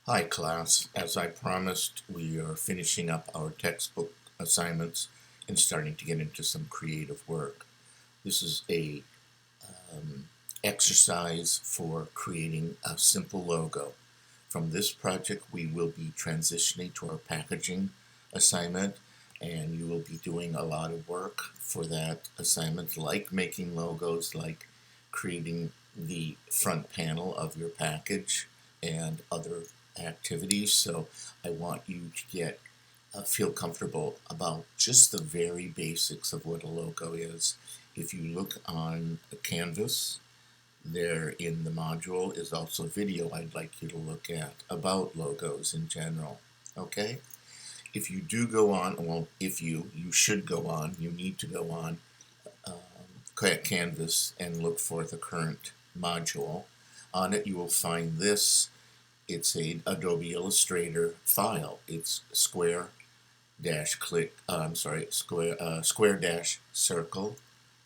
Hi class, as I promised, we are finishing up our textbook assignments and starting to get into some creative work. This is a exercise for creating a simple logo. From this project we will be transitioning to our packaging assignment, and you will be doing a lot of work for that assignment, like making logos, like creating the front panel of your package and other activities. So I want you to feel comfortable about just the very basics of what a logo is. If you look on a canvas, there in the module is also video I'd like you to look at about logos in general. Okay? If you do go on, well, you should go on, you need to go on Canvas and look for the current module. On it you will find this. It's a Adobe Illustrator file. It's square dash circle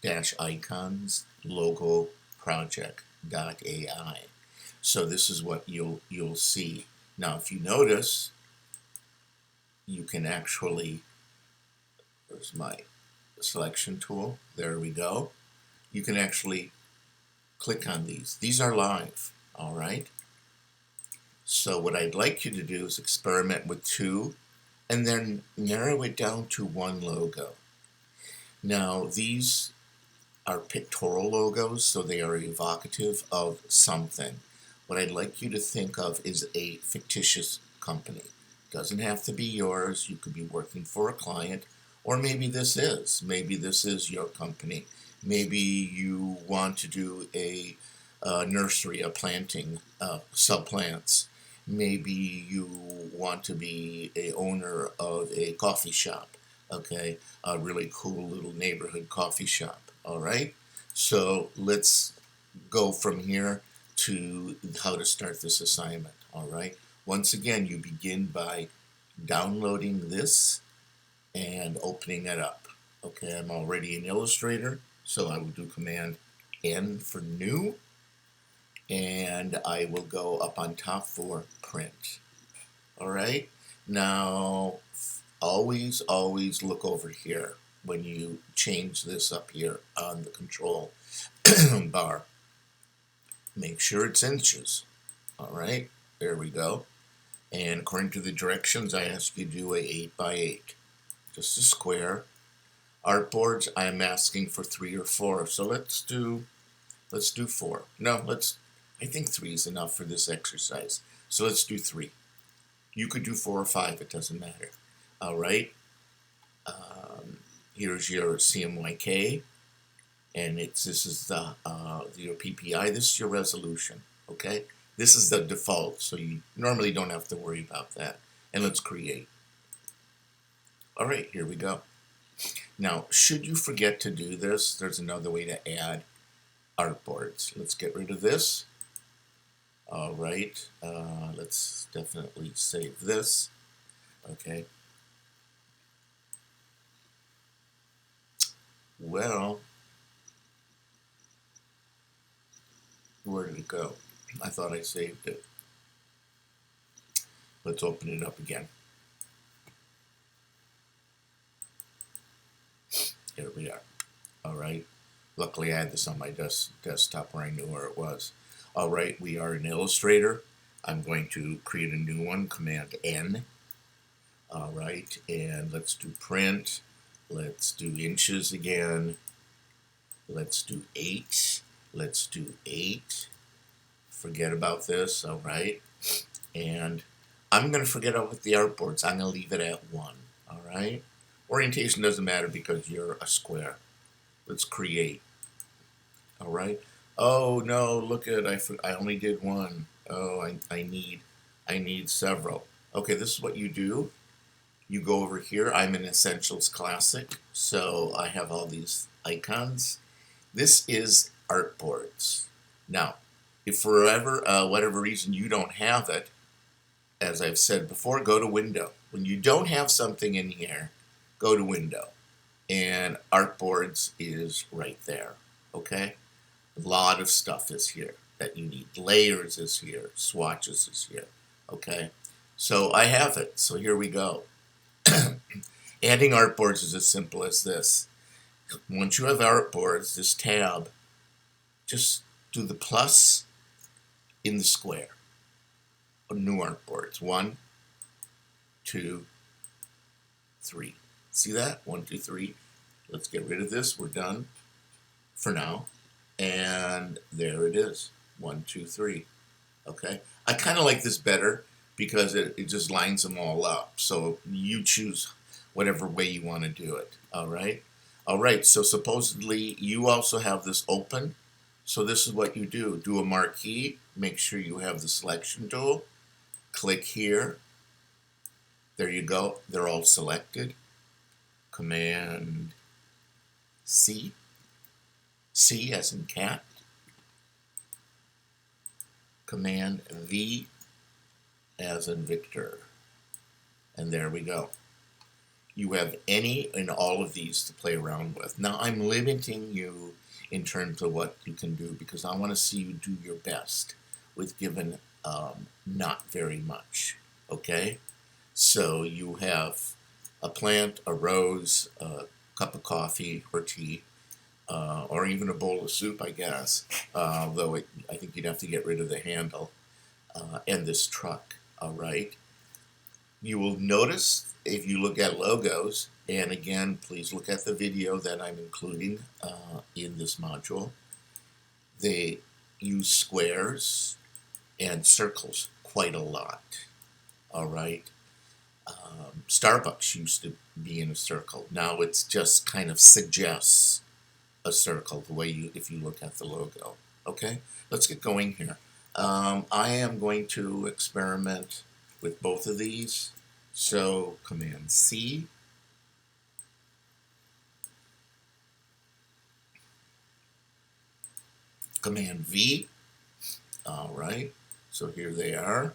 dash icons logo project.ai. So this is what you'll see. Now if you notice, you can actually, there's my selection tool, there we go. You can actually click on these. These are live, all right? So what I'd like you to do is experiment with two and then narrow it down to one logo. Now these are pictorial logos, so they are evocative of something. What I'd like you to think of is a fictitious company. It doesn't have to be yours. You could be working for a client, or maybe this is your company. Maybe you want to do a nursery, a planting, subplants. Maybe you want to be a owner of a coffee shop, okay, a really cool little neighborhood coffee shop. All right, so let's go from here to how to start this assignment. All right, once again, you begin by downloading this and opening it up. Okay, I'm already in Illustrator, so I will do Command N for new, and I will go up on top for print. All right, now always look over here when you change this up here on the control bar. Make sure it's inches. All right, there we go. And according to the directions, I ask you to do a 8 by 8, just a square. Artboards, I'm asking for 3 or 4, so let's do 4. No, I think 3 is enough for this exercise, so let's do 3. You could do 4 or 5, it doesn't matter. All right, here's your CMYK, and this is your PPI. This is your resolution. Okay, this is the default, so you normally don't have to worry about that. And let's create. All right, here we go. Now, should you forget to do this, there's another way to add artboards. Let's get rid of this. All right, let's definitely save this. Okay. Well, where did it go? I thought I saved it. Let's open it up again. Here we are. All right. Luckily, I had this on my desktop where I knew where it was. All right, we are in Illustrator. I'm going to create a new one, Command N. All right, and let's do print. Let's do inches again. Let's do 8. Let's do 8. Forget about this, all right? And I'm going to forget about the artboards. I'm going to leave it at 1, all right? Orientation doesn't matter because you're a square. Let's create, all right? Oh, no, look at, I only did 1. Oh, I need several. Okay, this is what you do. You go over here. I'm in Essentials Classic, so I have all these icons. This is Artboards. Now, if for whatever reason you don't have it, as I've said before, go to Window. When you don't have something in here, go to Window. And Artboards is right there, okay? A lot of stuff is here that you need. Layers is here. Swatches is here. Okay, so I have it. So here we go. Adding artboards is as simple as this. Once you have artboards, this tab, just do the plus in the square. New artboards. 1, 2, 3. See that? 1, 2, 3. Let's get rid of this. We're done for now. And there it is. 1, 2, 3. Okay. I kind of like this better because it just lines them all up. So you choose whatever way you want to do it. All right. All right. So supposedly you also have this open. So this is what you do. Do a marquee. Make sure you have the selection tool. Click here. There you go. They're all selected. Command C. C as in cat. Command V as in Victor. And there we go. You have any and all of these to play around with. Now I'm limiting you in terms of what you can do because I want to see you do your best with given not very much. Okay? So you have a plant, a rose, a cup of coffee or tea, or even a bowl of soup, I guess, though I think you'd have to get rid of the handle, and this truck, all right? You will notice if you look at logos, and again, please look at the video that I'm including in this module, they use squares and circles quite a lot, all right? Starbucks used to be in a circle. Now it's just kind of suggests a circle the way if you look at the logo. Okay, let's get going here. I am going to experiment with both of these. So Command C. Command V. All right, so here they are.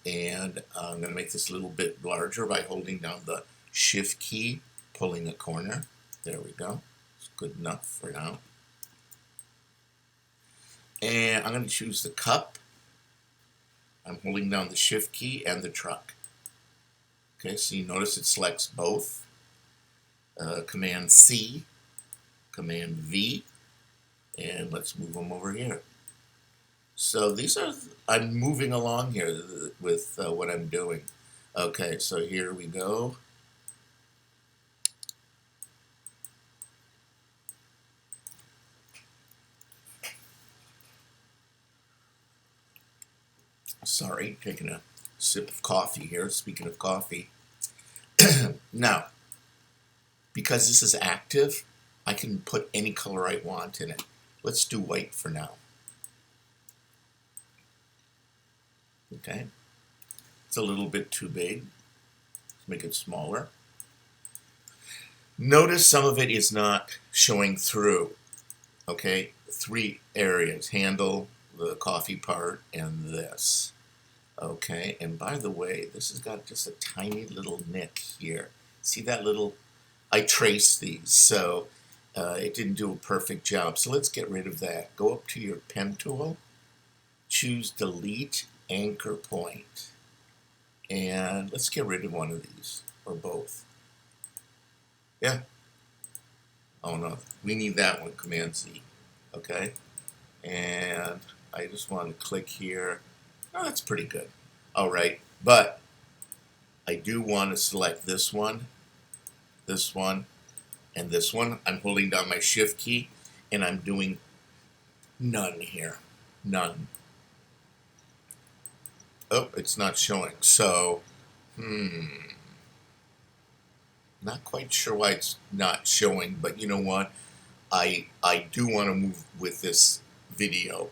And I'm going to make this a little bit larger by holding down the Shift key, pulling a corner. There we go. It's good enough for now. And I'm going to choose the cup. I'm holding down the Shift key and the truck. Okay, so you notice it selects both. Command C, Command V, and let's move them over here. So these are, I'm moving along here with what I'm doing. Okay, so here we go. Sorry, taking a sip of coffee here, speaking of coffee. Now, because this is active, I can put any color I want in it. Let's do white for now. Okay, it's a little bit too big. Let's make it smaller. Notice some of it is not showing through. Okay, 3 areas: handle, the coffee part, and this. Okay, and by the way, this has got just a tiny little nick here. See that little, I traced these, so it didn't do a perfect job. So let's get rid of that. Go up to your pen tool, choose delete anchor point, and let's get rid of one of these, or both. Yeah. Oh no, we need that one, Command Z. Okay, and I just want to click here. Oh, that's pretty good. All right, but I do want to select this one, and this one. I'm holding down my Shift key, and I'm doing none here. None. Oh, it's not showing. So, not quite sure why it's not showing, but you know what? I do want to move with this video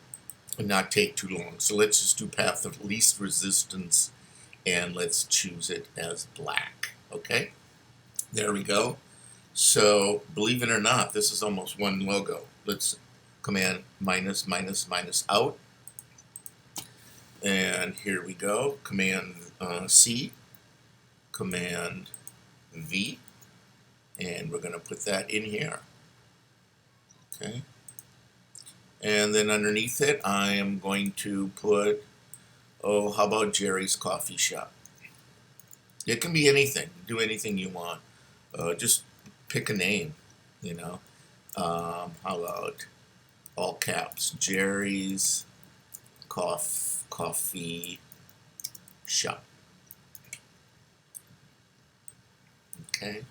and not take too long. So let's just do path of least resistance, and let's choose it as black. Okay, there we go. So believe it or not, this is almost one logo. Let's Command minus minus minus out, and here we go. Command C, Command V, and we're going to put that in here. Okay, and then underneath it, I am going to put Oh, how about Jerry's Coffee Shop? It can be anything. Do anything you want. Just pick a name, you know. How about all caps? Jerry's Coffee Shop. Okay.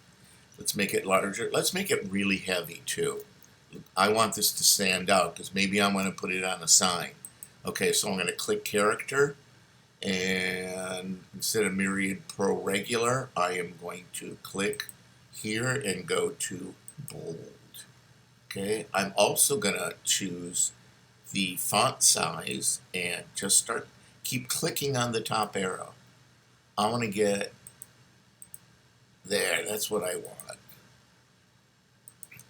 Let's make it larger. Let's make it really heavy too. I want this to stand out because maybe I'm going to put it on a sign. Okay, so I'm going to click character, and instead of Myriad Pro Regular, I am going to click here and go to bold. Okay, I'm also going to choose the font size and just keep clicking on the top arrow. I want to get there. That's what I want.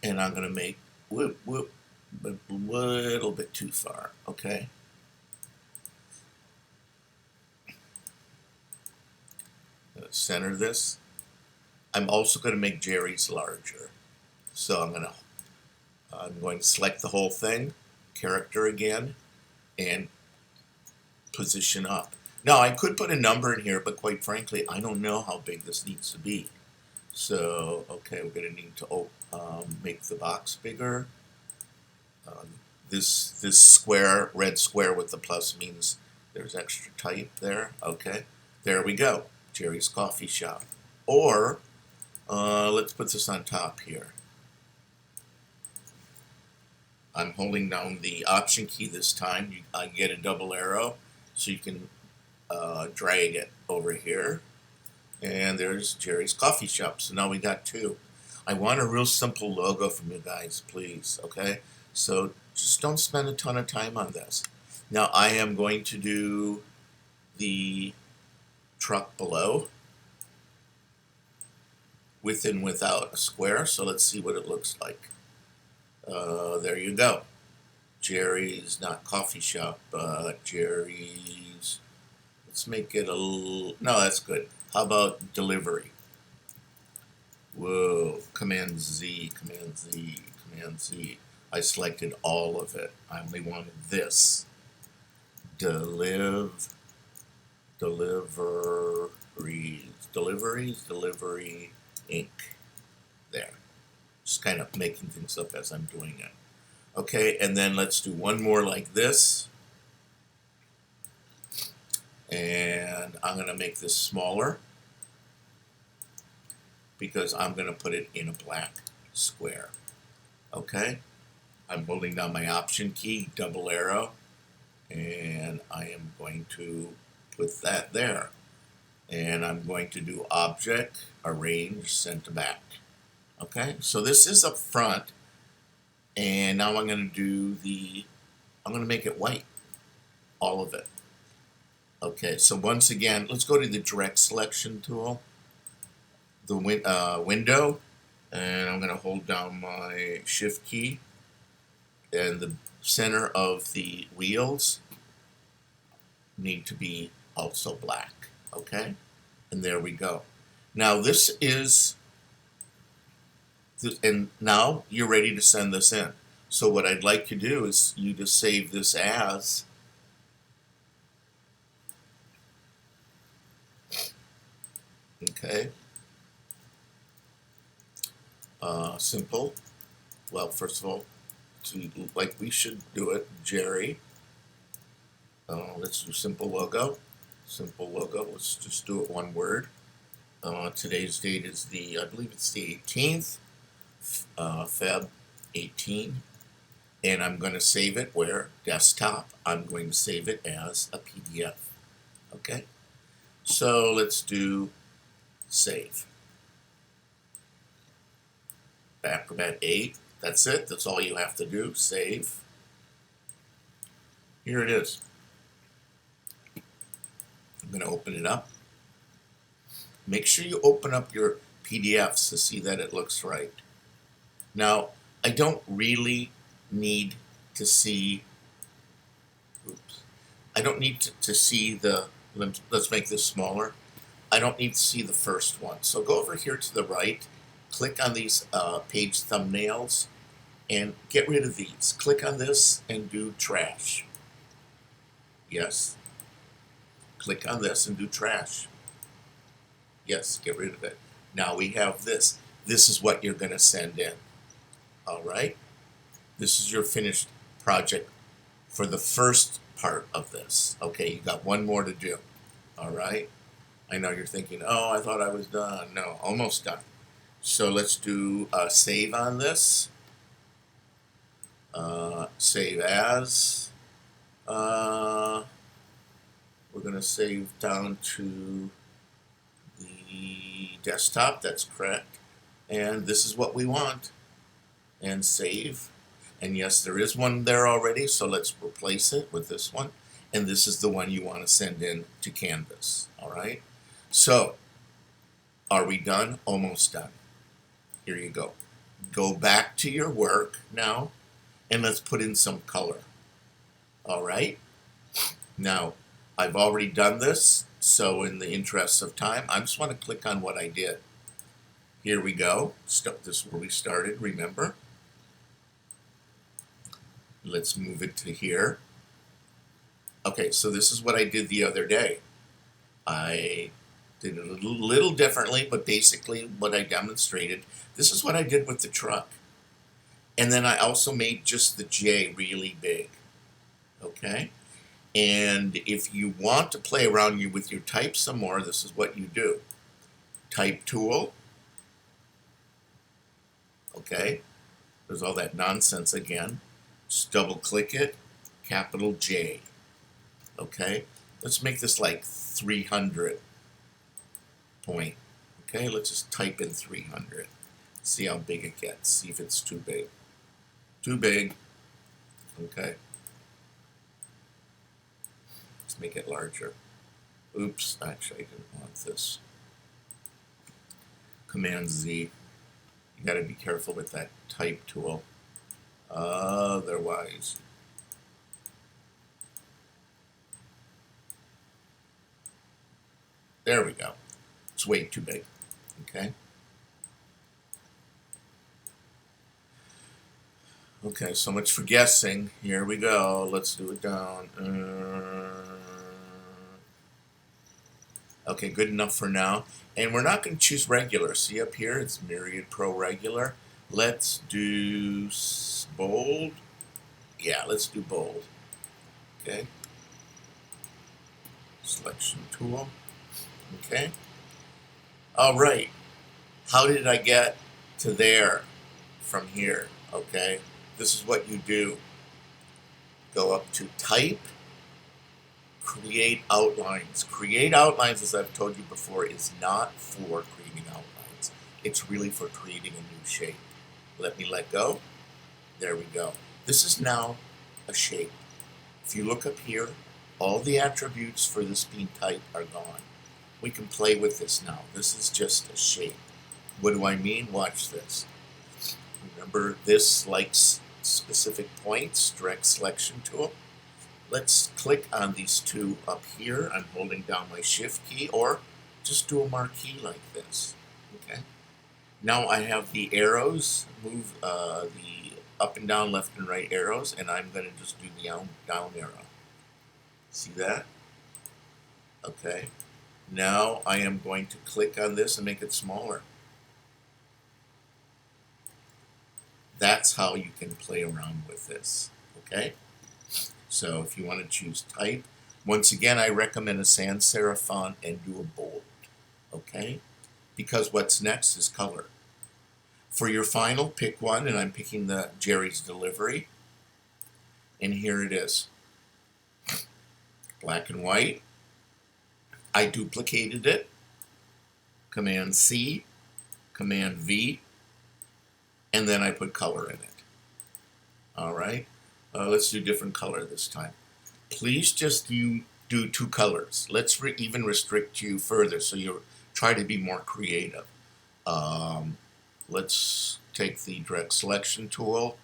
And I'm going to make whoop, whoop, but a little bit too far. Okay. Center this. I'm also going to make Jerry's larger. So I'm going to select the whole thing, character again, and position up. Now I could put a number in here, but quite frankly, I don't know how big this needs to be. So, okay, we're going to need to make the box bigger. This square, red square with the plus means there's extra type there. Okay, there we go. Jerry's Coffee Shop. Or, let's put this on top here. I'm holding down the Option key this time. I get a double arrow, so you can drag it over here. And there's Jerry's Coffee Shop. So now we got two. I want a real simple logo from you guys, please, okay? So just don't spend a ton of time on this. Now I am going to do the truck below, with and without a square. So let's see what it looks like. There you go. Jerry's, not coffee shop, but Jerry's. Let's make it a little, no, that's good. How about delivery? Whoa, Command Z, Command Z, Command Z. I selected all of it. I only wanted this. Deliveries, delivery, Inc. There. Just kind of making things up as I'm doing it. Okay, and then let's do one more like this. And I'm going to make this smaller because I'm going to put it in a black square. Okay, I'm holding down my Option key, double arrow, and I am going to put that there. And I'm going to do Object, Arrange, Send to Back. Okay, so this is up front, and now I'm going to do I'm going to make it white, all of it. Okay, so once again, let's go to the Direct Selection tool, the window, and I'm going to hold down my Shift key, and the center of the wheels need to be also black, okay? And there we go. Now this is, and now you're ready to send this in. So what I'd like to do is you to save this as, okay, simple. Well, first of all, like we should do it, Jerry. Let's do simple logo. Simple logo. Let's just do it one word. Today's date is I believe it's the 18th, Feb 18. And I'm going to save it where? Desktop. I'm going to save it as a PDF. Okay? So let's do save. Acrobat 8. That's it. That's all you have to do. Save. Here it is. I'm going to open it up. Make sure you open up your PDFs to see that it looks right. Now, I don't really need to see, I don't need to see let's make this smaller. I don't need to see the first one. So go over here to the right, click on these page thumbnails, and get rid of these. Click on this and do trash. Yes. Click on this and do trash. Yes, get rid of it. Now we have this. This is what you're going to send in. All right? This is your finished project for the first part of this. Okay, you got one more to do. All right? I know you're thinking, oh, I thought I was done. No, almost done. So let's do save on this. Save as. We're going to save down to the desktop. That's correct. And this is what we want. And save. And yes, there is one there already, so let's replace it with this one. And this is the one you want to send in to Canvas. All right? So, are we done? Almost done. Here you go. Go back to your work now, and let's put in some color. All right? Now, I've already done this, so in the interest of time, I just want to click on what I did. Here we go. This is where we started, remember? Let's move it to here. Okay, so this is what I did the other day. I did it a little differently, but basically what I demonstrated. This is what I did with the truck. And then I also made just the J really big. Okay? And if you want to play around with your type some more, this is what you do. Type tool. Okay? There's all that nonsense again. Just double click it. Capital J. Okay? Let's make this like 300 point. Okay? Let's just type in 300. See how big it gets. See if it's too big. Too big. Okay? Let's make it larger. Oops, actually I didn't want this. Command Z. You gotta be careful with that type tool. Otherwise, there we go. It's way too big. Okay? Okay, so much for guessing. Here we go. Let's do it down. Okay, good enough for now. And we're not going to choose regular. See up here, it's Myriad Pro Regular. Let's do bold. Yeah, let's do bold. Okay. Selection tool. Okay. All right. How did I get to there from here? Okay. This is what you do. Go up to Type, Create Outlines. Create Outlines, as I've told you before, is not for creating outlines. It's really for creating a new shape. Let me let go. There we go. This is now a shape. If you look up here, all the attributes for this being type are gone. We can play with this now. This is just a shape. What do I mean? Watch this. Remember, this likes specific points, direct selection tool. Let's click on these two up here. I'm holding down my shift key, or just do a marquee like this. Okay. Now I have the arrows, move the up and down, left and right arrows, and I'm going to just do the down arrow. See that? Okay. Now I am going to click on this and make it smaller. That's how you can play around with this. Okay? So if you want to choose type, once again, I recommend a sans serif font and do a bold. Okay? Because what's next is color. For your final, pick one, and I'm picking the Jerry's Delivery. And here it is. Black and white. I duplicated it. Command C, Command V, and then I put color in it. All right. Let's do different color this time. Please just do two colors. Let's even restrict you further so you try to be more creative. Let's take the direct selection tool,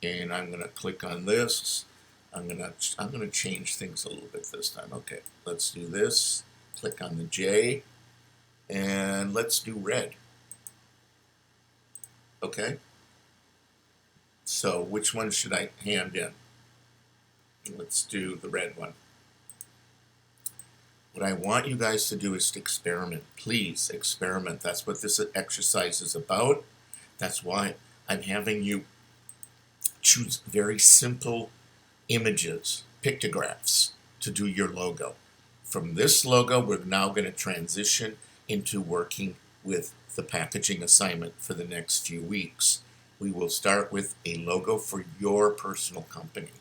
and I'm going to click on this. I'm gonna change things a little bit this time. Okay, let's do this. Click on the J, and let's do red. Okay. So which one should I hand in? Let's do the red one. What I want you guys to do is to experiment. Please experiment. That's what this exercise is about. That's why I'm having you choose very simple images, pictographs, to do your logo. From this logo, we're now going to transition into working with the packaging assignment for the next few weeks. We will start with a logo for your personal company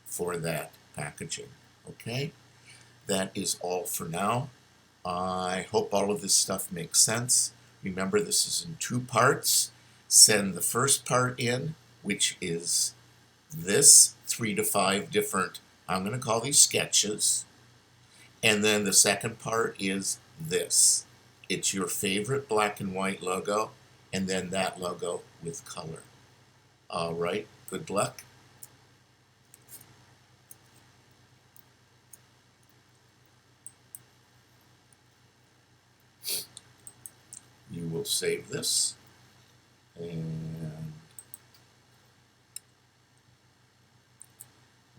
for that packaging. Okay? That is all for now. I hope all of this stuff makes sense. Remember, this is in 2 parts. Send the first part in, which is this 3 to 5 different, I'm going to call these sketches. And then the second part is this. It's your favorite black and white logo, and then that logo with color. All right, good luck. You will save this, and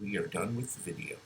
we are done with the video.